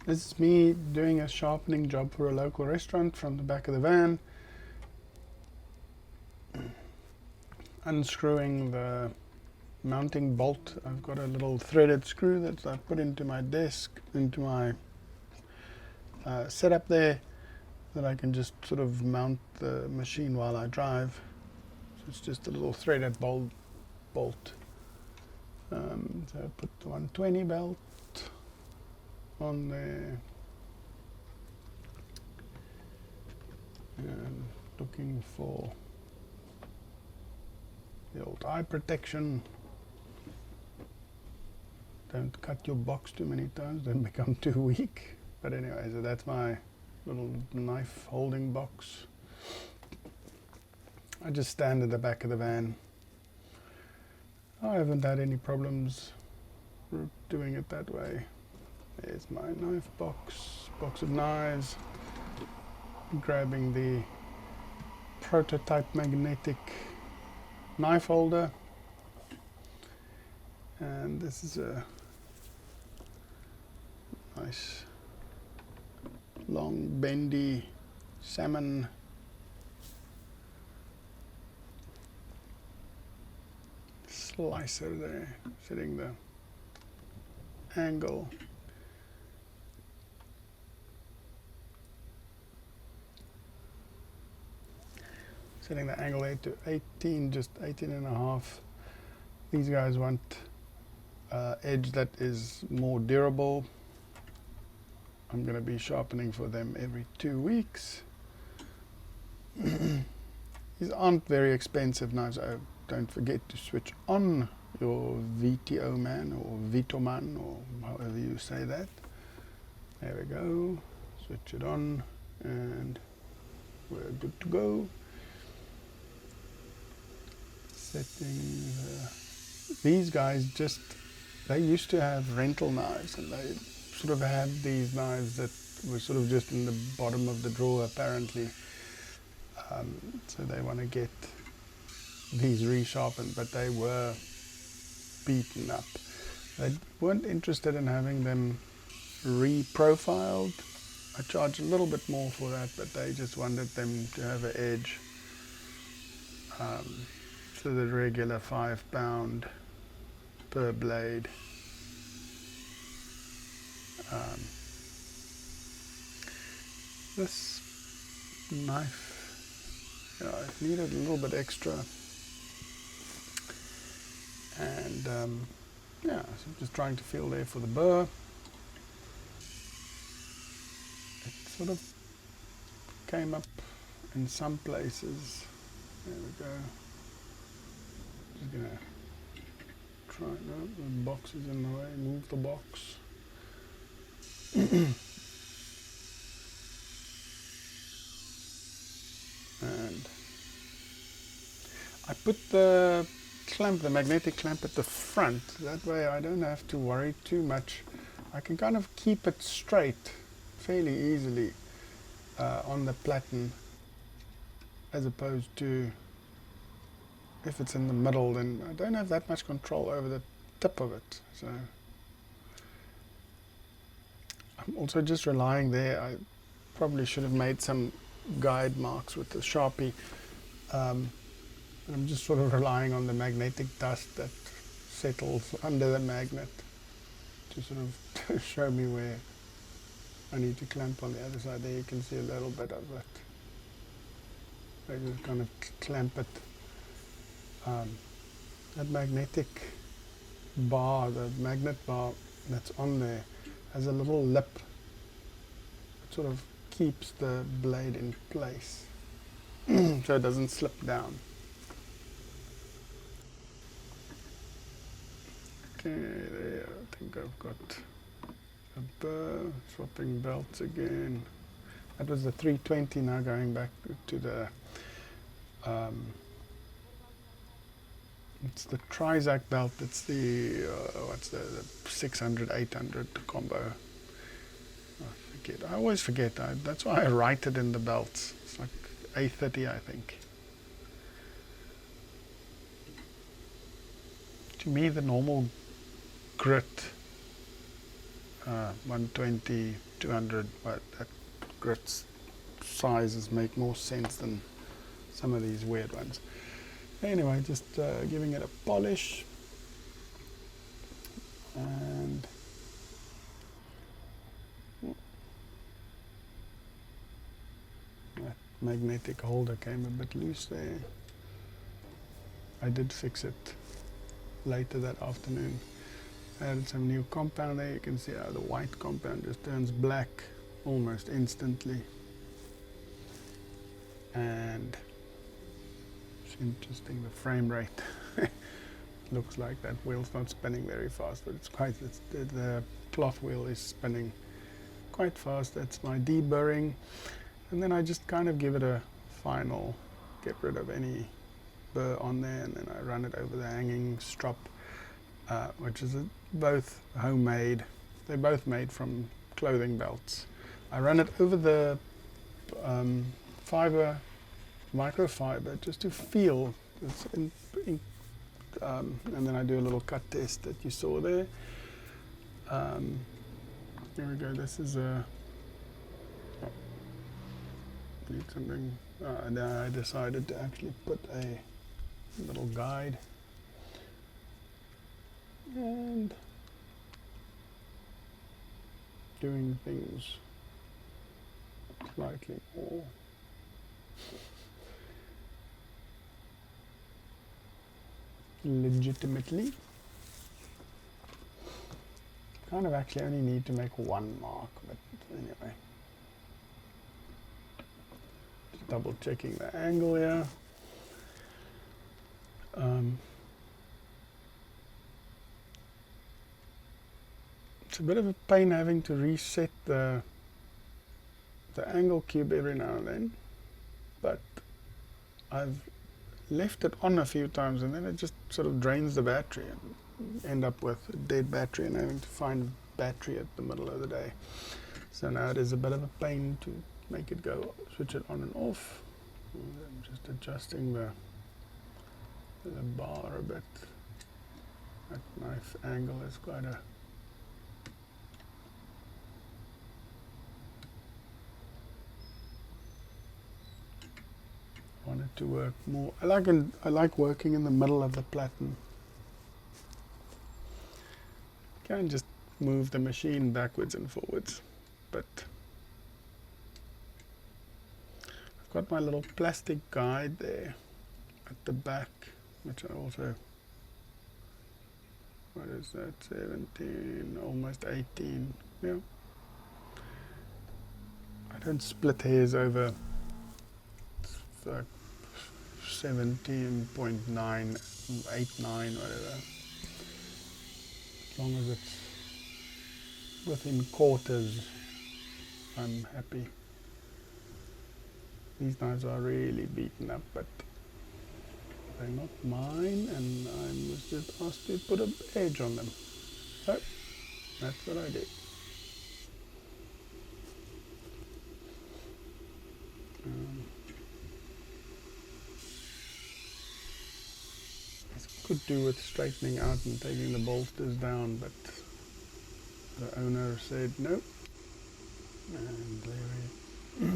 This is me doing a sharpening job for a local restaurant from the back of the van. Unscrewing the mounting bolt. I've got a little threaded screw that I put into my desk, into my setup there, that I can just sort of mount the machine while I drive. So it's just a little threaded bolt. So I put the 120 belt on there. And looking for the old eye protection. Don't cut your box too many times, don't become too weak. But anyway, so that's my little knife holding box. I just stand at the back of the van. I haven't had any problems doing it that way. There's my knife box of knives. Grabbing the prototype magnetic knife holder. And this is a nice long bendy salmon slicer there, setting the angle. Setting the angle there to 18, just 18 and a half. These guys want edge that is more durable. I'm going to be sharpening for them every 2 weeks. These aren't very expensive knives. Don't forget to switch on your VTO man or Vito man or however you say that. There we go. Switch it on and we're good to go. Setting these guys they used to have rental knives, and they sort of had these knives that were sort of just in the bottom of the drawer apparently. So they want to get these resharpened, but they were beaten up. They weren't interested in having them reprofiled. I charge a little bit more for that, but they just wanted them to have an edge. So the regular 5 pound per blade. This knife, it needed a little bit extra. And so I'm just trying to feel there for the burr. It sort of came up in some places. There we go. Just gonna try, no, the box is in the way, move the box. And I put the magnetic clamp at the front. That way I don't have to worry too much. I can kind of keep it straight fairly easily on the platen, as opposed to if it's in the middle, then I don't have that much control over the tip of it. So I'm also just relying there. I probably should have made some guide marks with the Sharpie. I'm just sort of relying on the magnetic dust that settles under the magnet to sort of show me where I need to clamp on the other side. There you can see a little bit of it. I just kind of clamp it. That magnetic bar, the magnet bar that's on there, has a little lip. It sort of keeps the blade in place so it doesn't slip down. Okay, there, I think I've got a burr, swapping belts again. That was the 320, now going back to the it's the Trizac belt. It's the what's the 600, 800 combo. I always forget. That's why I write it in the belts. It's like A30, I think. To me, the normal grit 120, 200, but that grit sizes make more sense than some of these weird ones. Anyway, just giving it a polish, and that magnetic holder came a bit loose there. I did fix it later that afternoon. Added some new compound there. You can see how the white compound just turns black almost instantly. And it's interesting, the frame rate looks like that wheel's not spinning very fast, but the cloth wheel is spinning quite fast. That's my deburring. And then I just kind of give it a final, get rid of any burr on there, and then I run it over the hanging strop, which is both homemade. They're both made from clothing belts. I run it over the microfiber, just to feel it's and then I do a little cut test that you saw there. Here we go. This is a need something. And I decided to actually put a little guide and doing things slightly more legitimately. Kind of actually only need to make one mark, but anyway. Just double checking the angle here. It's a bit of a pain having to reset the angle cube every now and then, but I've left it on a few times and then it just sort of drains the battery and end up with a dead battery and having to find battery at the middle of the day. So now it is a bit of a pain to make it go, switch it on and off. I'm just adjusting the bar a bit. That knife angle is quite a want it to work more. I like working in the middle of the platen. Can just move the machine backwards and forwards, but I've got my little plastic guide there at the back, which I also, what is that, 17, almost 18, yeah. I don't split hairs over 17.989, whatever. As long as it's within quarters, I'm happy. These knives are really beaten up, but they're not mine, and I was just asked to put an edge on them. So, that's what I did. Could do with straightening out and taking the bolsters down, but the owner said no. And there we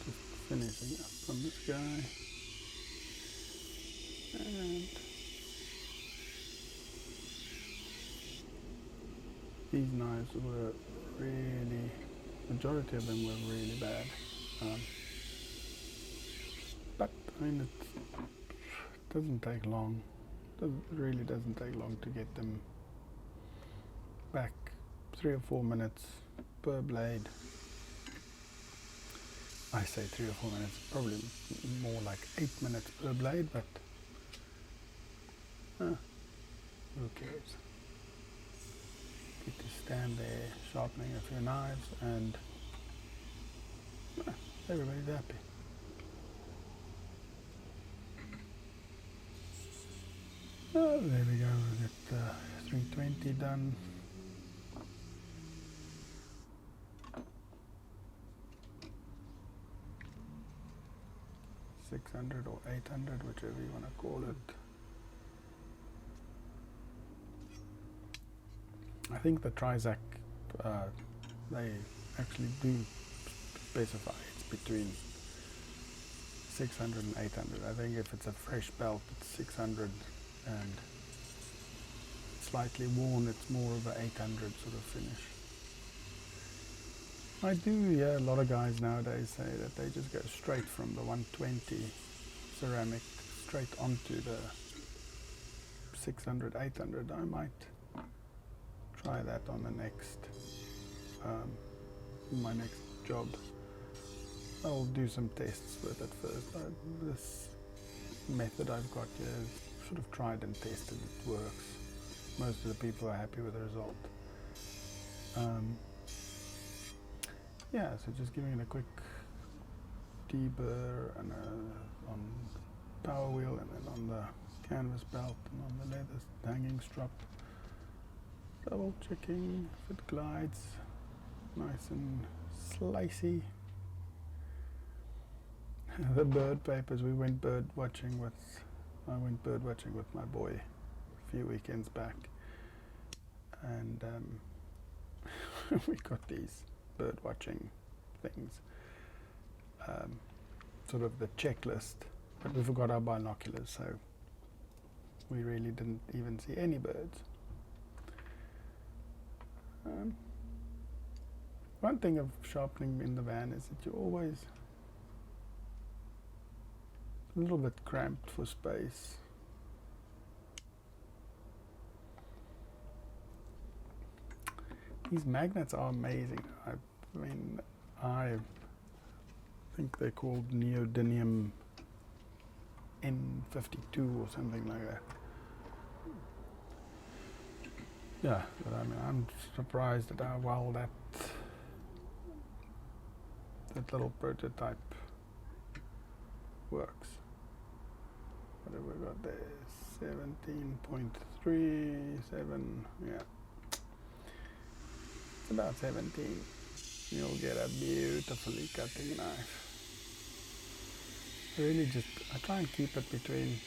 just finishing up on this guy. And these knives were really, majority of them were really bad. But I mean, it doesn't take long. It really doesn't take long to get them back. 3 or 4 minutes per blade. I say 3 or 4 minutes, probably more like 8 minutes per blade, but who cares? Get to stand there sharpening a few knives and everybody's happy. Oh, there we go, we got 320 done. $600 or $800, whichever you want to call it. I think the Trizac they actually do specify it's between 600 and 800. I think if it's a fresh belt, it's 600, and slightly worn, it's more of an 800 sort of finish. I do hear a lot of guys nowadays say that they just go straight from the 120 ceramic straight onto the 600, 800. I might try that on the next, my next job. I'll do some tests with it first. This method I've got here is sort of tried and tested. It works. Most of the people are happy with the result. Yeah, so just giving it a quick deburr and on power wheel, and then on the canvas belt and on the leather hanging strap. Double checking if it glides nice and slicey. The bird papers, I went bird watching with my boy a few weekends back, and we got these bird watching things, sort of the checklist, but we forgot our binoculars, so we really didn't even see any birds. One thing of sharpening in the van is that you're always a little bit cramped for space. These magnets are amazing. I think they're called neodymium N52 or something like that. Yeah, but I'm surprised at how well that little prototype works. What have we got there? 17.37, yeah. It's about 17. You'll get a beautifully cutting knife. I try and keep it between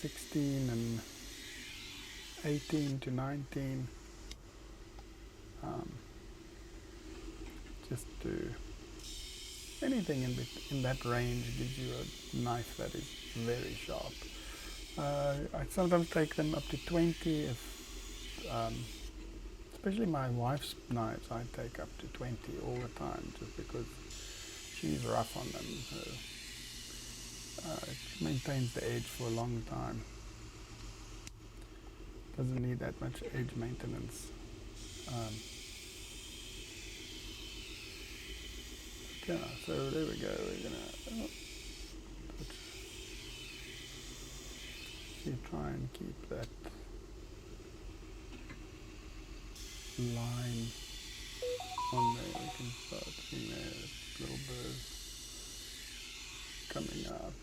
16 and 18 to 19. Just to anything in that range gives you a knife that is very sharp. I sometimes take them up to 20 if, especially my wife's knives, I take up to 20 all the time just because she's rough on them. So it maintains the edge for a long time. Doesn't need that much edge maintenance. Yeah, so there we go. We're gonna try and keep that line on there. We can start seeing there little birds coming up.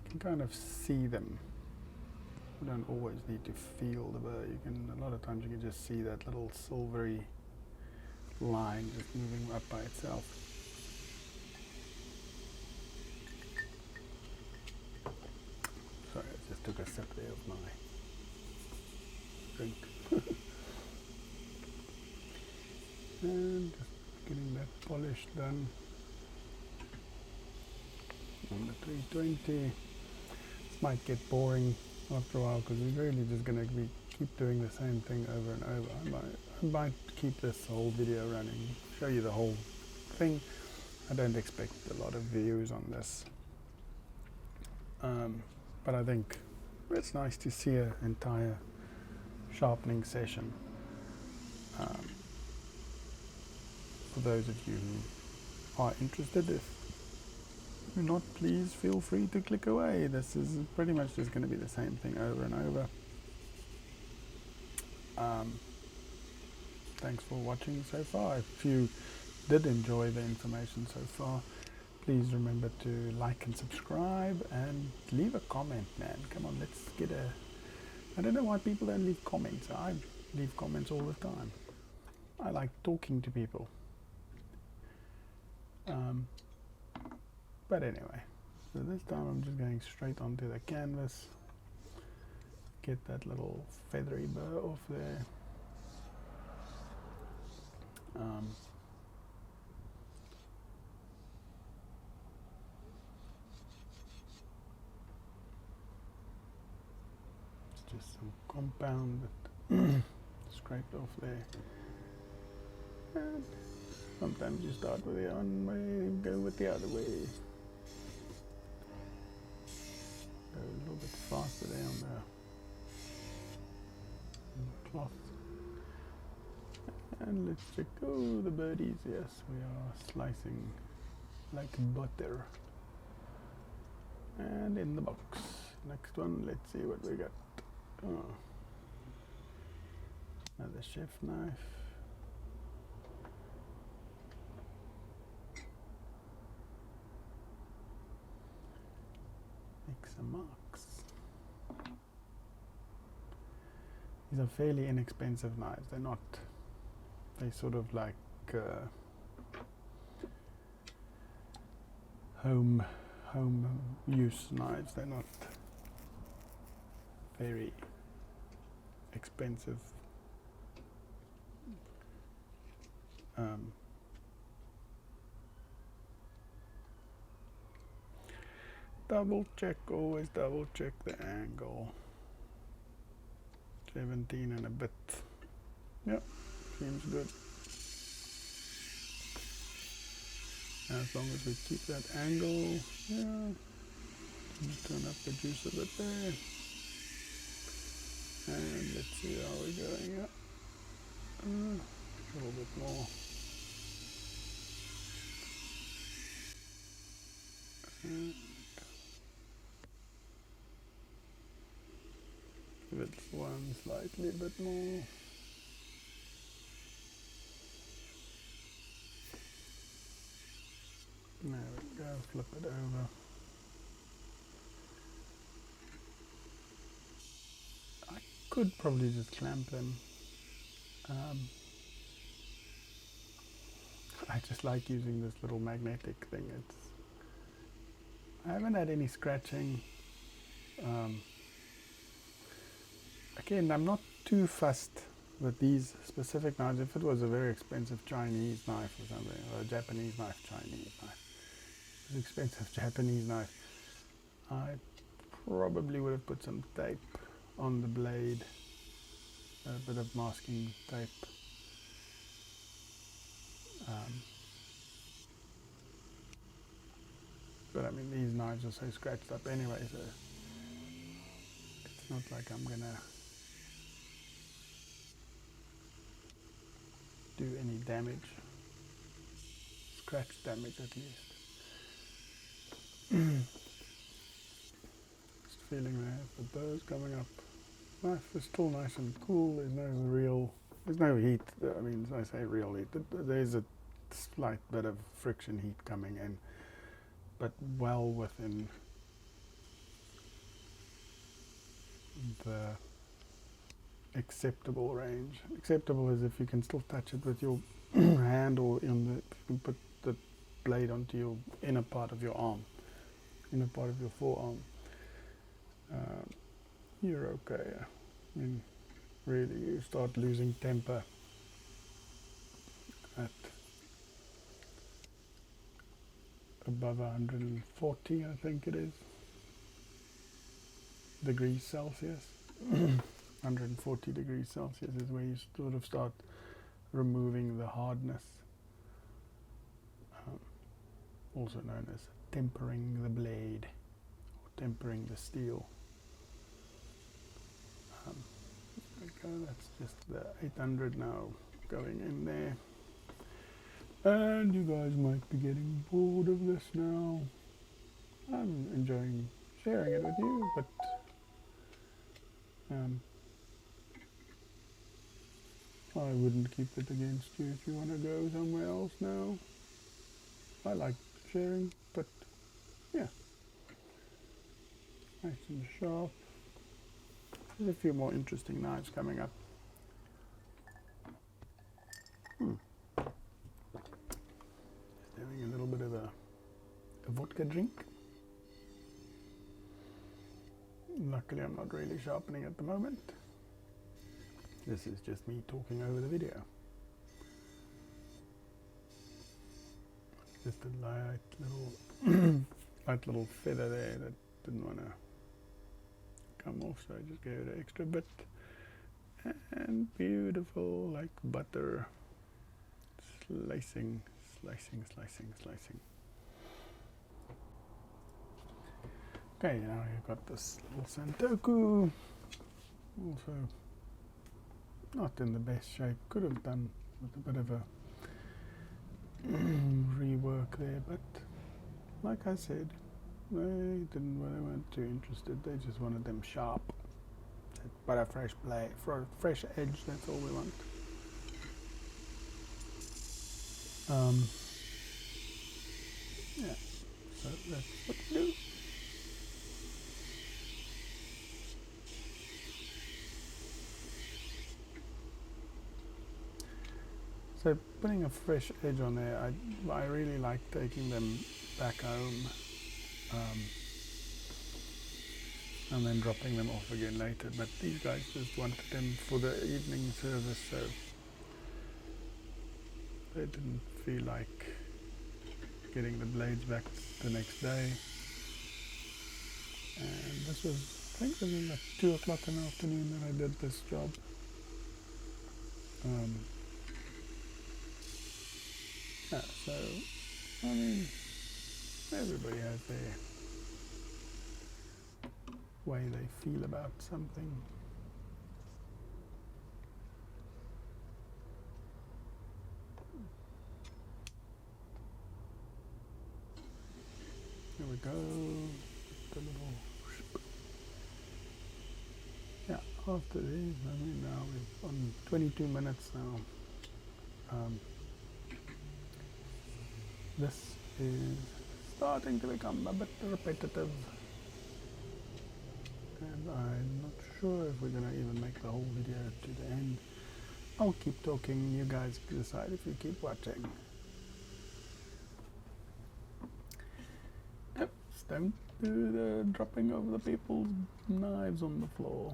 You can kind of see them. You don't always need to feel the bird. You can, a lot of times you can just see that little silvery line just moving up by itself. Sorry, I just took a sip there of my drink. And just getting that polish done on the 320. This might get boring after a while because we're really just going to keep doing the same thing over and over. I might keep this whole video running, show you the whole thing. I don't expect a lot of views on this, but I think it's nice to see an entire sharpening session. For those of you who are interested, if you're not, please feel free to click away. This is pretty much just going to be the same thing over and over. Thanks for watching so far. If you did enjoy the information so far, please remember to like and subscribe and leave a comment, man. Come on, let's get I don't know why people don't leave comments. I leave comments all the time. I like talking to people. But anyway, so this time I'm just going straight onto the canvas. get that little feathery burr off there. It's just some compound that scraped off there. And sometimes you start with the one way and go with the other way. Go a little bit faster there on the cloth. And let's check, oh, the birdies, yes, we are slicing like butter. And in the box, next one, let's see what we got. Oh. Another chef knife. Make some marks. These are fairly inexpensive knives, they're not. They sort of like home use knives. They're not very expensive. Double check, always double check the angle. 17 and a bit. Yep. Seems good. As long as we keep that angle, yeah. Turn up the juice a bit there. And let's see how we're going. Yeah. A little bit more. And give it one slightly a bit more. There we go, flip it over. I could probably just clamp them. I just like using this little magnetic thing. I haven't had any scratching. Again, I'm not too fussed with these specific knives. If it was a very expensive Chinese knife or something, or a Japanese knife, expensive Japanese knife, I probably would have put some tape on the blade, a bit of masking tape. But I mean, these knives are so scratched up anyway, so it's not like I'm gonna do any damage, scratch damage at least. Just feeling the burrs coming up. Knife is still nice and cool. There's no heat. I mean, I say real heat. There's a slight bit of friction heat coming in, but well within the acceptable range. Acceptable is if you can still touch it with your hand, or if you can put the blade onto your inner part of your arm, inner part of your forearm. You're okay. I mean, really, you start losing temper at above 140, I think it is, degrees Celsius. 140 degrees Celsius is where you sort of start removing the hardness, also known as tempering the blade or tempering the steel. Okay, that's just the 800 now going in there. And you guys might be getting bored of this now. I'm enjoying sharing it with you, but I wouldn't keep it against you if you want to go somewhere else now. I like sharing, but yeah, nice and sharp. There's a few more interesting knives coming up. Just having a little bit of a vodka drink. Like luckily I'm not really sharpening at the moment. This is just me talking over the video. Just a light little feather there that didn't want to come off, so I just gave it an extra bit. And beautiful, like butter, slicing. Okay, now you've got this little Santoku, also not in the best shape, could have done with a bit of a rework there, but like I said, they weren't too interested, they just wanted them sharp, but a fresh blade, for a fresh edge, that's all we want. Yeah, so that's what we do. So putting a fresh edge on there, I really like taking them back home and then dropping them off again later. But these guys just wanted them for the evening service, so they didn't feel like getting the blades back the next day. And this was, I think it was like 2 o'clock in the afternoon that I did this job. Yeah, so, I mean, everybody has their way they feel about something. Here we go, the little, yeah, after these, I mean, now we're on 22 minutes now. This is starting to become a bit repetitive, and I'm not sure if we're going to even make the whole video to the end. I'll keep talking, you guys decide if you keep watching. Yep, don't do the dropping of the people's knives on the floor.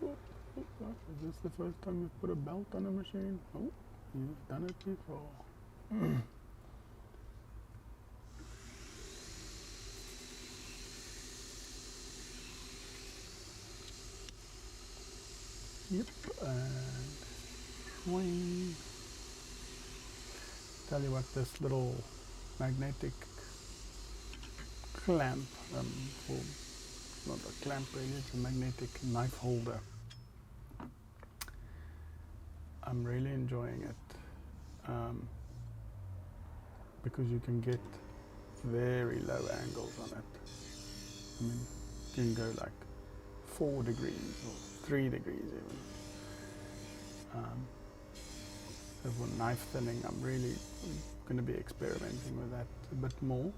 Is this the first time you've put a belt on a machine? Oh. You've done it before. Yep, and swing. Tell you what, this little magnetic clamp, not a clamp really, it's a magnetic knife holder. I'm really enjoying it because you can get very low angles on it. I mean, you can go like 4 degrees or 3 degrees even. So for knife thinning, I'm really going to be experimenting with that a bit more.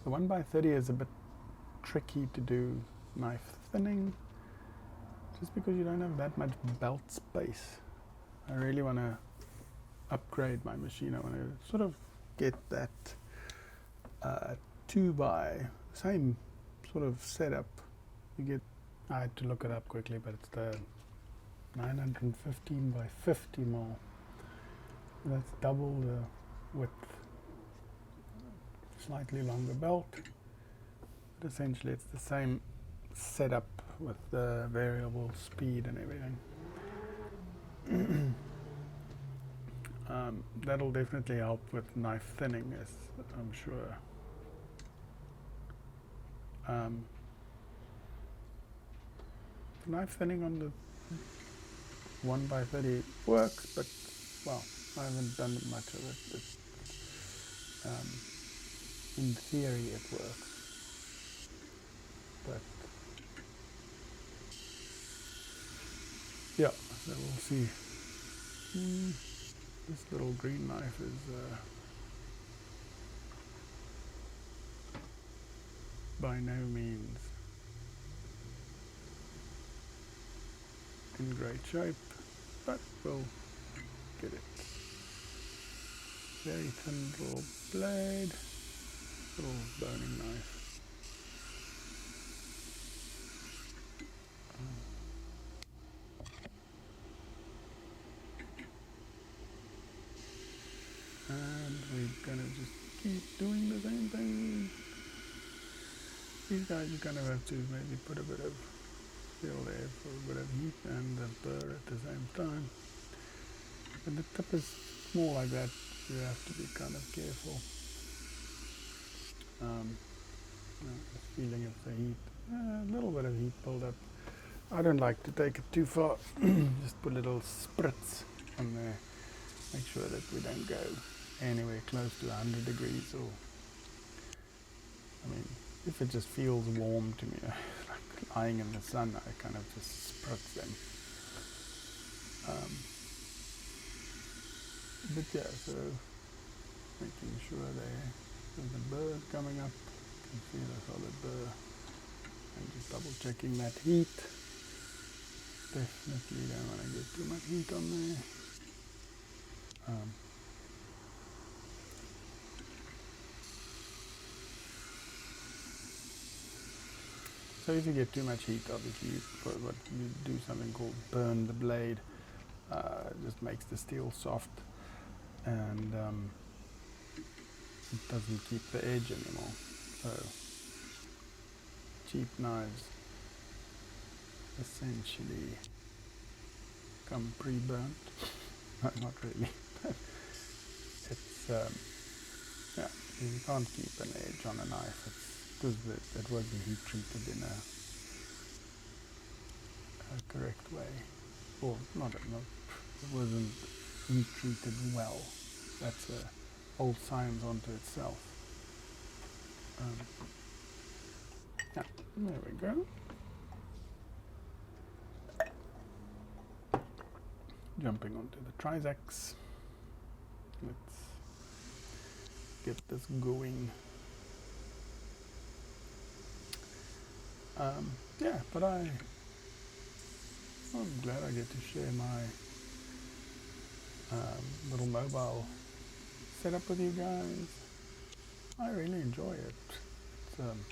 The 1x30 is a bit tricky to do knife thinning, just because you don't have that much belt space. I really want to upgrade my machine. I want to sort of get that 2x, same sort of setup. You get, I had to look it up quickly, but it's the 915 by 50 mil. That's double the width. Slightly longer belt. But essentially it's the same setup with the variable speed and everything. That'll definitely help with knife thinning, as I'm sure. Knife thinning on the 1x30 works, but well, I haven't done much of it. But, in theory it works, but yeah, so we'll see. This little green knife is by no means in great shape, but we'll get it. Very thin little blade, little boning knife. these guys you kind of have to maybe put a bit of steel there for a bit of heat and the burr at the same time. And the tip is small like that, you have to be kind of careful. The feeling of the heat, a little bit of heat build up. I don't like to take it too far. Just put little spritz on there. Make sure that we don't go anywhere close to 100 degrees or, I mean, if it just feels warm to me, like lying in the sun, I kind of just spritz them. But yeah, so making sure there's the burr coming up, you can see the solid burr, and just double checking that heat. Definitely don't want to get too much heat on there. So if you get too much heat, obviously you do something called burn the blade. It just makes the steel soft, and it doesn't keep the edge anymore. So cheap knives essentially come pre-burnt. Not really. It's yeah, you can't keep an edge on a knife. It's because it wasn't heat treated in a correct way, or not. It wasn't heat treated well. That's a whole science unto itself. Yeah, there we go. Jumping onto the Trizax. Let's get this going. Yeah, but I'm glad I get to share my little mobile setup with you guys. I really enjoy it. I'm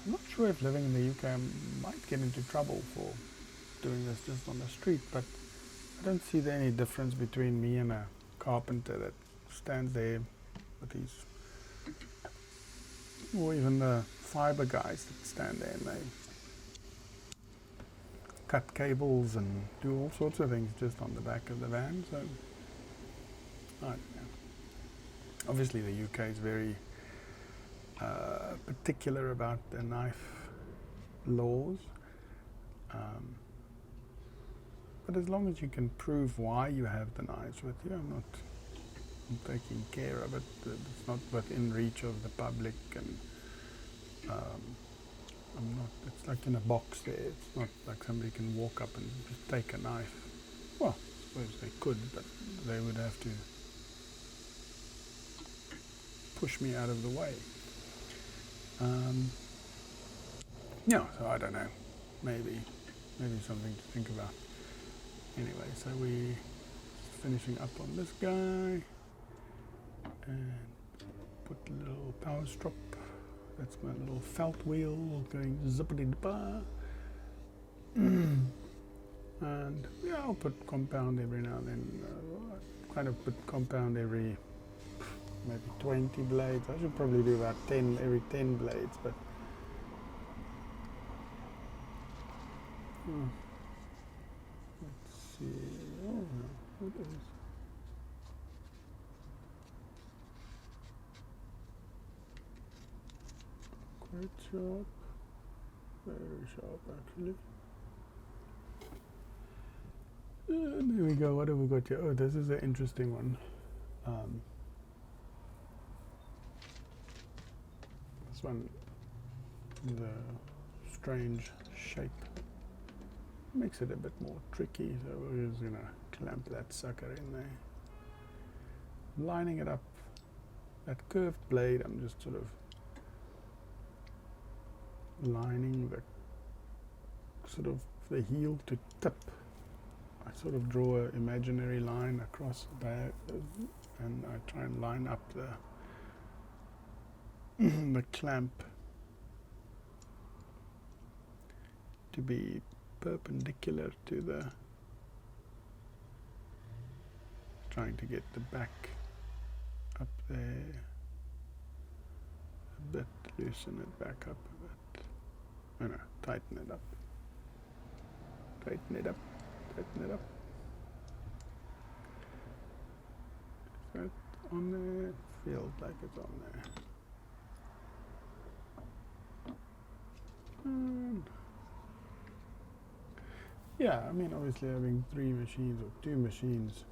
not sure if living in the UK I might get into trouble for doing this just on the street, but I don't see any difference between me and a carpenter that stands there with these, or even the fiber guys that stand there and they cut cables and do all sorts of things just on the back of the van. So I don't know. Obviously the UK is very particular about their knife laws, but as long as you can prove why you have the knives with you, I'm taking care of it. It's not within reach of the public, and I'm not. It's like in a box there. It's not like somebody can walk up and just take a knife. Well, I suppose they could, but they would have to push me out of the way. Yeah, so I don't know. Maybe something to think about. Anyway, so we finishing up on this guy, and put a little power strop. That's my little felt wheel going zippity-dippa. And yeah, I'll put compound every now and then. Kind of put compound every maybe 20 blades. I should probably do about 10 every 10 blades, but let's see. Oh no, what is? Quite sharp, very sharp actually. There we go. What have we got here? Oh, this is an interesting one. This one, the strange shape makes it a bit more tricky, so we're just gonna clamp that sucker in there. Lining it up, that curved blade, I'm just sort of lining the heel to tip. I sort of draw an imaginary line across the back, and I try and line up the clamp to be perpendicular to the, trying to get the back up there a bit, loosen it back up a bit. No, tighten it up. Tighten it up, tighten it up. Is that on there? Feels like it's on there. And yeah, I mean, obviously having 3 machines or 2 machines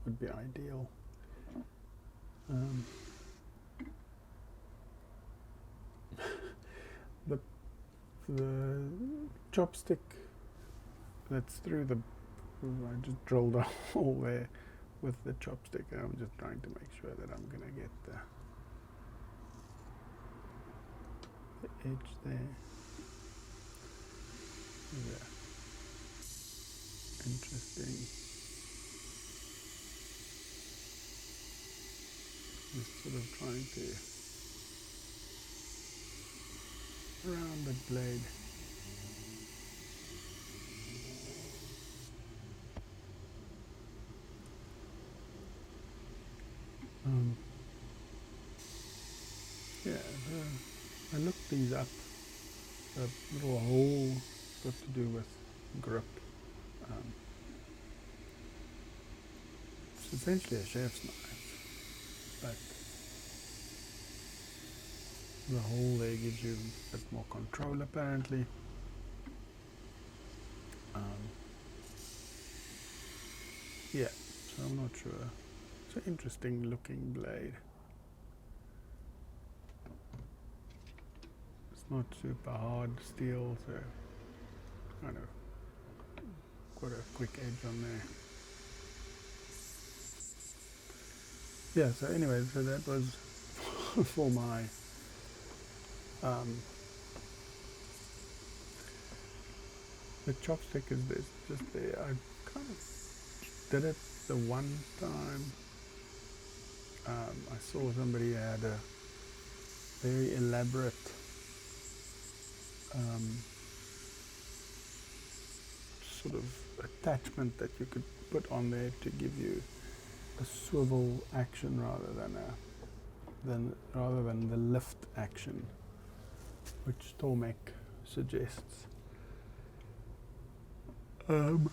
would be ideal. The chopstick that's through the, I just drilled a hole there with the chopstick, and I'm just trying to make sure that I'm gonna get the edge there. Yeah. Interesting. Just sort of trying to round the blade. Yeah, I looked these up. The little hole got to do with grip. It's essentially a chef's knife, but the hole there gives you a bit more control apparently. Yeah, so I'm not sure. It's an interesting looking blade. It's not super hard steel, so kind of got a quick edge on there. Yeah, so anyway, so that was for my the chopstick is this, just there. I kind of did it the one time. I saw somebody had a very elaborate sort of attachment that you could put on there to give you a swivel action rather than the lift action, which Tomek suggests. But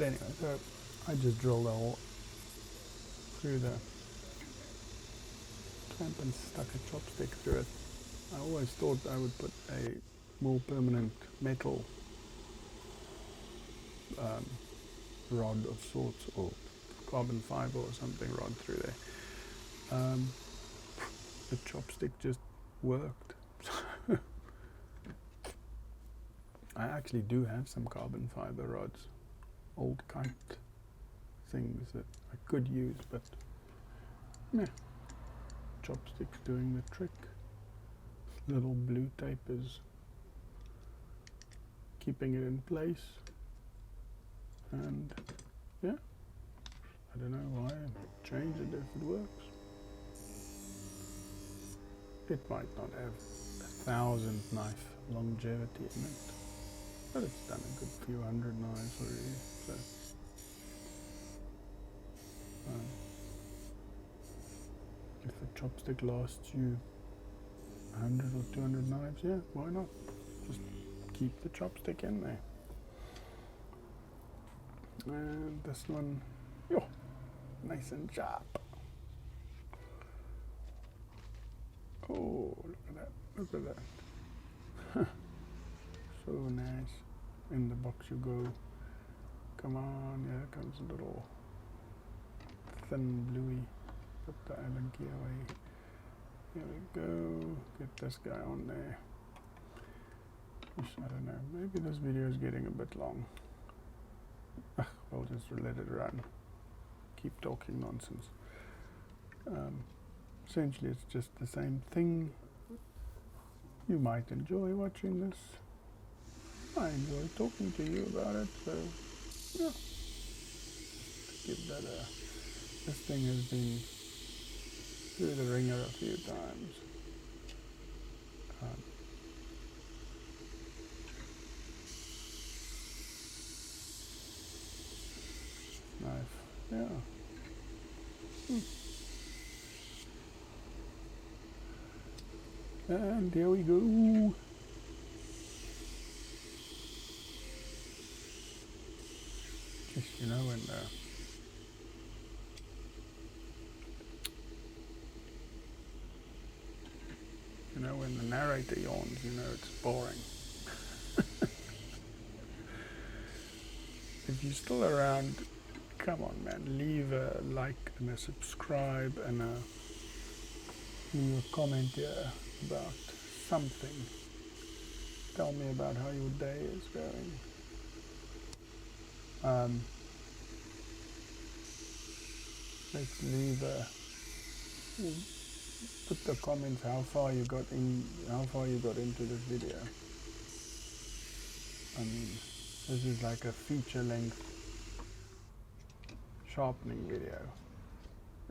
anyway, so I just drilled a hole through the clamp and stuck a chopstick through it. I always thought I would put a more permanent metal rod of sorts, or carbon fiber or something rod through there. The chopstick just worked. I actually do have some carbon fiber rods, old kite things that I could use, but yeah, chopstick's doing the trick. Little blue tape is keeping it in place, and yeah, I don't know why I change it if it works. It might not have 1,000 knife longevity in it, but it's done a good few hundred knives already, so if a chopstick lasts you 100 or 200 knives, yeah, why not? Just keep the chopstick in there. And this one, yo, nice and sharp. Oh, look at that, look at that. So nice. In the box you go. Come on, here comes a little thin bluey. Put the Allen key away. Here we go. Get this guy on there. I don't know, maybe this video is getting a bit long. I'll just let it run. Keep talking nonsense. Essentially it's just the same thing. You might enjoy watching this. I enjoy talking to you about it, so yeah. Give that a, this thing has been through the ringer a few times. Knife, yeah. And here we go. Just, you know, when when the narrator yawns, you know it's boring. If you're still around, come on, man, leave a like and a subscribe and leave a comment here about something. Tell me about how your day is going. Let's leave put the comments how far you got into this video. I mean, this is like a feature length sharpening video.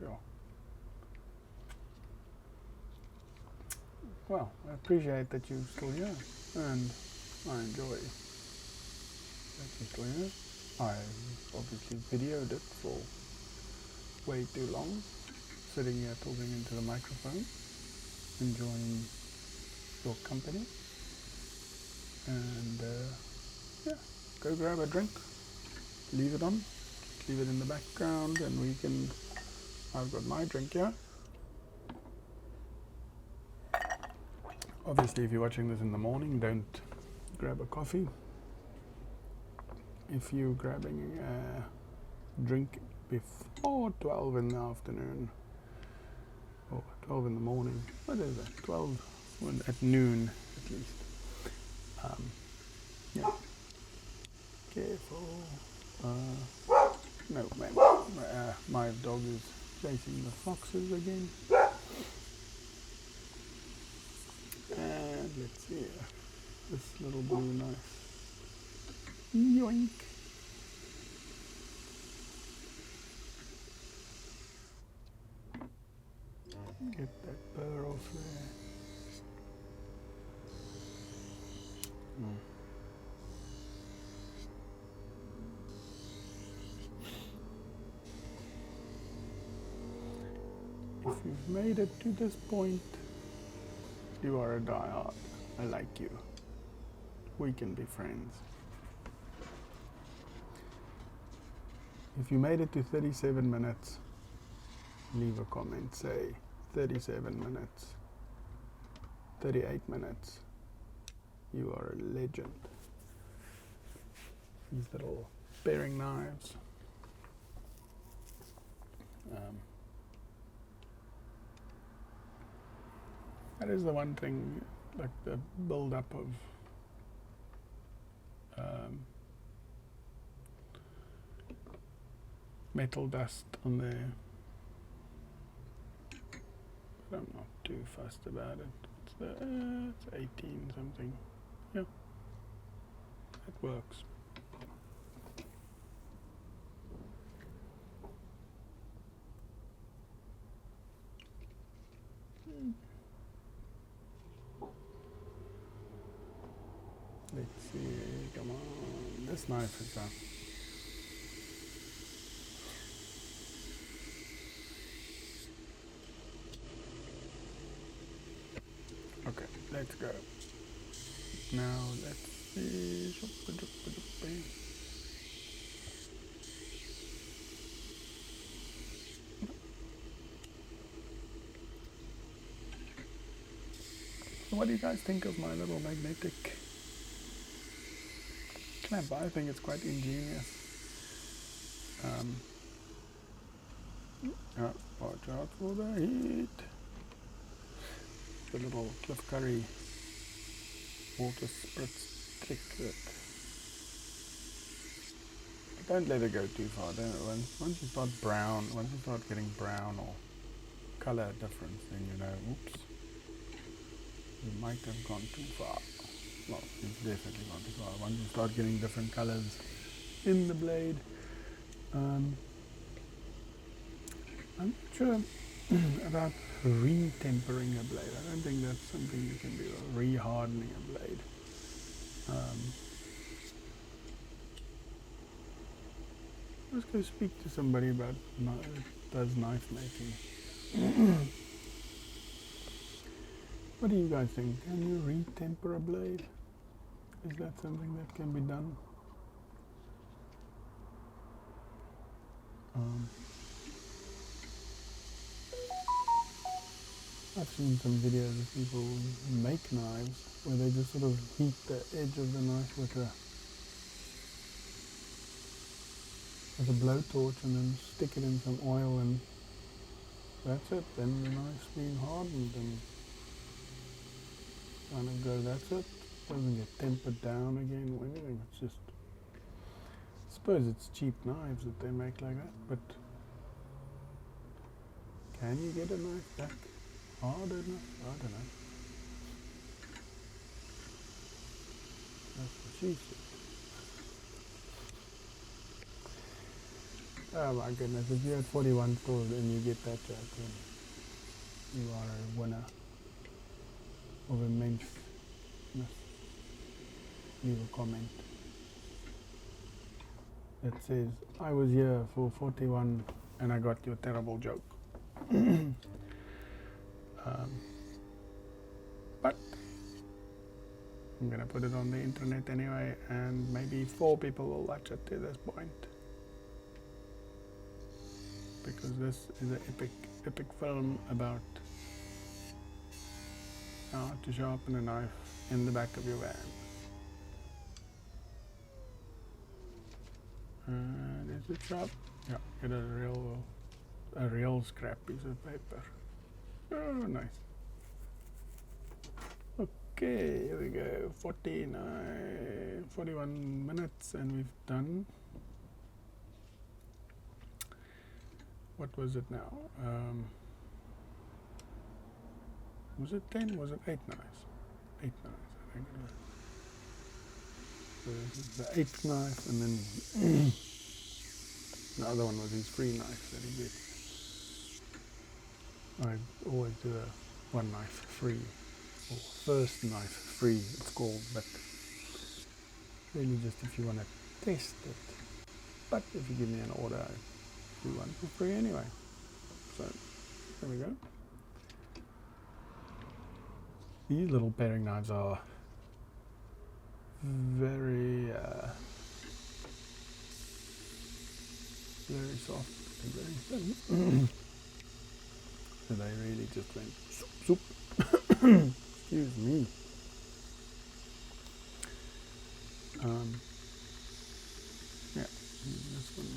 Yeah. Well, I appreciate that you're still here, and I enjoy that you're still here. I obviously videoed it for way too long, sitting here talking into the microphone, enjoying your company, and yeah, go grab a drink, leave it on, leave it in the background, and I've got my drink here. Obviously, if you're watching this in the morning, don't grab a coffee. If you're grabbing a drink before 12 in the afternoon, or 12 in the morning, what is it, 12 at noon at least. Yeah. Careful. No, man. My dog is chasing the foxes again. And let's see here. This little blue knife. Yoink. Get that burr off there. If you've made it to this point, you are a diehard. I like you. We can be friends. If you made it to 37 minutes, leave a comment. Say 37 minutes, 38 minutes. You are a legend. These little bearing knives. That is the one thing, like the build-up of metal dust on there. But I'm not too fussed about it. It's 18 something. Yeah, it works. Let's see, come on. This knife is okay, let's go. Now let's see. So what do you guys think of my little magnetic clamp? I think it's quite ingenious. Watch out for the heat. The little Cliff Curry water spritz trick. Don't let it go too far. Once you start getting brown or color difference, then you know, oops, you might have gone too far. Well, it's definitely gone too far. Once you start getting different colors in the blade, I'm not sure about re-tempering a blade. I don't think that's something you can do, re-hardening a blade. Let's go speak to somebody about does knife making. What do you guys think? Can you re-temper a blade? Is that something that can be done? I've seen some videos of people make knives where they just sort of heat the edge of the knife with a blowtorch and then stick it in some oil, and that's it. Then the knife's been hardened and kind of go, that's it. Doesn't get tempered down again or anything. It's just, I suppose it's cheap knives that they make like that, but can you get a knife back hard enough? I don't know. That's what she said. Oh my goodness, if you're at 41 stores and you get that joke, then you are a winner of immense. Leave a comment that says, I was here for 41 and I got your terrible joke. But I'm going to put it on the internet anyway, and maybe 4 people will watch it to this point. Because this is an epic film about how to sharpen a knife in the back of your van. And is it sharp? Yeah, get a real scrap piece of paper. Oh, nice. Okay, here we go. 41 minutes, and we've done. What was it now? Was it 10? Was it 8 knives? 8 knives, I think it was. So this is the 8th knife, and then the other one was his free knife that he gets. I always do a 1 knife free, or first knife free it's called, but really just if you want to test it. But if you give me an order, I do one for free anyway. So there we go. These little paring knives are very soft and very thin. So they really just went soup. Excuse me. Yeah, this one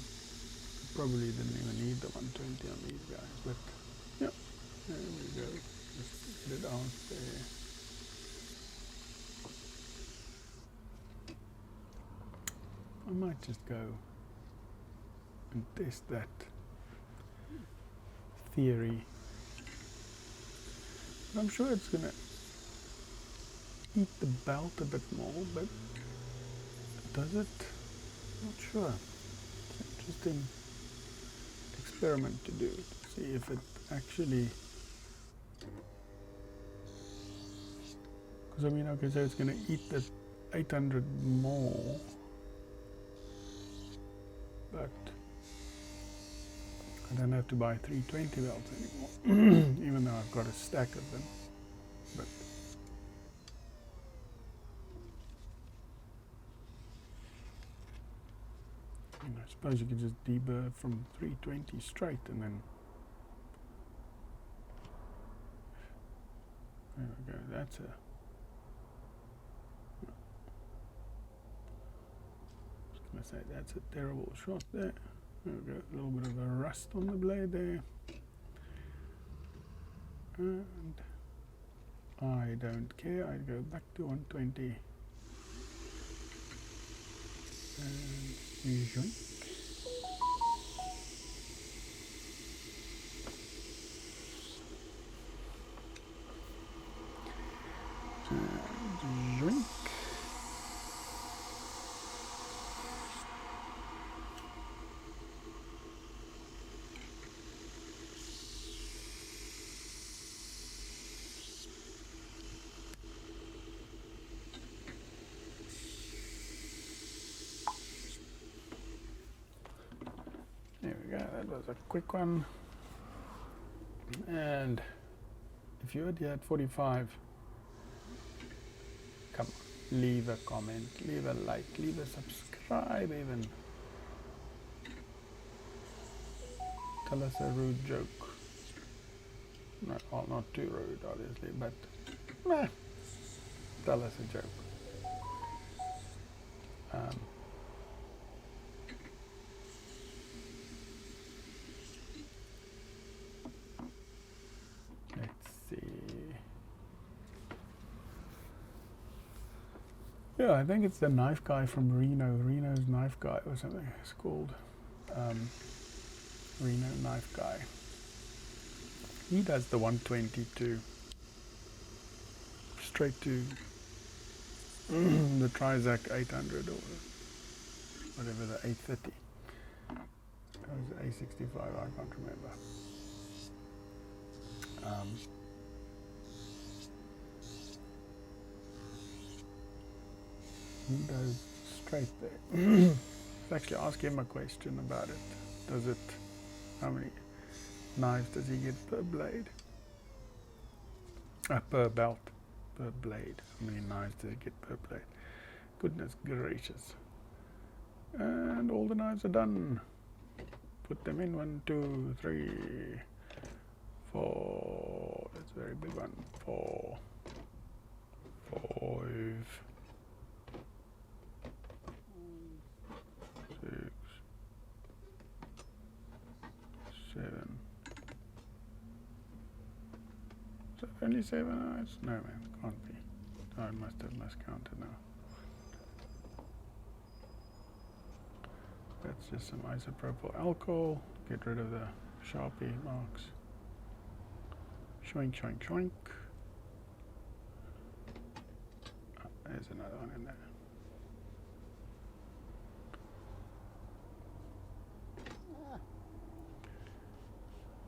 probably didn't even need the 120 on these guys, but yeah, there we go. Just get it out there. I might just go and test that theory. I'm sure it's gonna eat the belt a bit more, but does it? Not sure. It's an interesting experiment to do, to see if it actually, because I mean, okay, so it's gonna eat the 800 more, but I don't have to buy 320 belts anymore, even though I've got a stack of them. But I suppose you could just deburr from 320 straight, and then there we go. That's a. I was going to say that's a terrible shot there. There we go, a little bit of a rust on the blade there. And I don't care, I go back to 120. And yoink. And yoink. There we go, that was a quick one. And if you're at 45, come on, leave a comment, leave a like, leave a subscribe even. Tell us a rude joke. No, well, not too rude, obviously, but tell us a joke. Let's see. Yeah, I think it's the knife guy from Reno. Reno's Knife Guy or something it's called. Reno Knife Guy. He does the 122 straight to the Trizac 800 or whatever, the 830. That was the A65, I can't remember. He does straight there. Actually, ask him a question about it. Does it, how many knives does he get per blade? Per belt, per blade. How many knives does he get per blade? Goodness gracious. And all the knives are done. Put them in, 1, 2, 3, 4. That's a very big one. 4, 5, 6, 7. Is that only 7 knives? No, man, can't be. I must have miscounted now. That's just some isopropyl alcohol. Get rid of the Sharpie marks. Shoink, shoink, shoink. Oh, there's another one in there.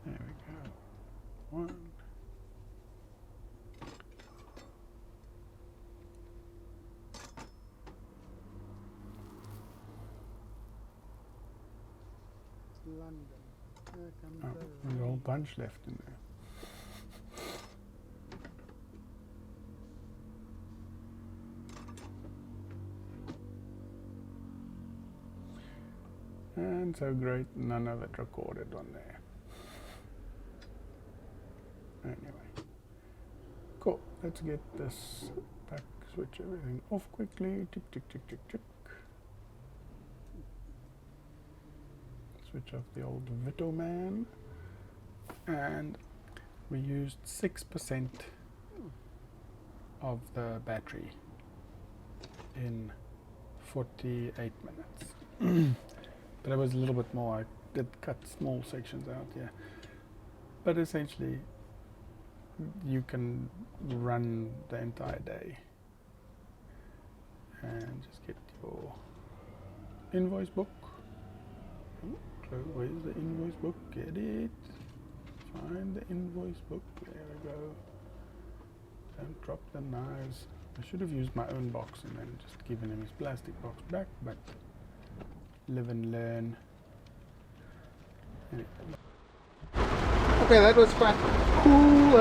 There we go. 1. London. Here comes Oh, there's a whole bunch left in there. And so great, none of it recorded on there. Anyway, cool. Let's get this back, switch everything off quickly. Tick, tick, tick, tick, tick. Switch off the old Vito man. And we used 6% of the battery in 48 minutes. But it was a little bit more. I did cut small sections out here. But essentially, you can run the entire day. And just get your invoice book. Where's the invoice book? Get it. Find the invoice book. There we go. Don't drop the knives. I should have used my own box and then just given him his plastic box back, but live and learn. Anyway. Okay, that was quite cool.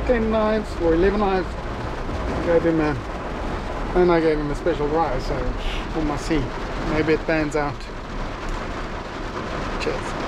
10 knives or 11 knives. I gave him and I gave him a special prize, so we'll must see. Maybe it pans out. Cheers.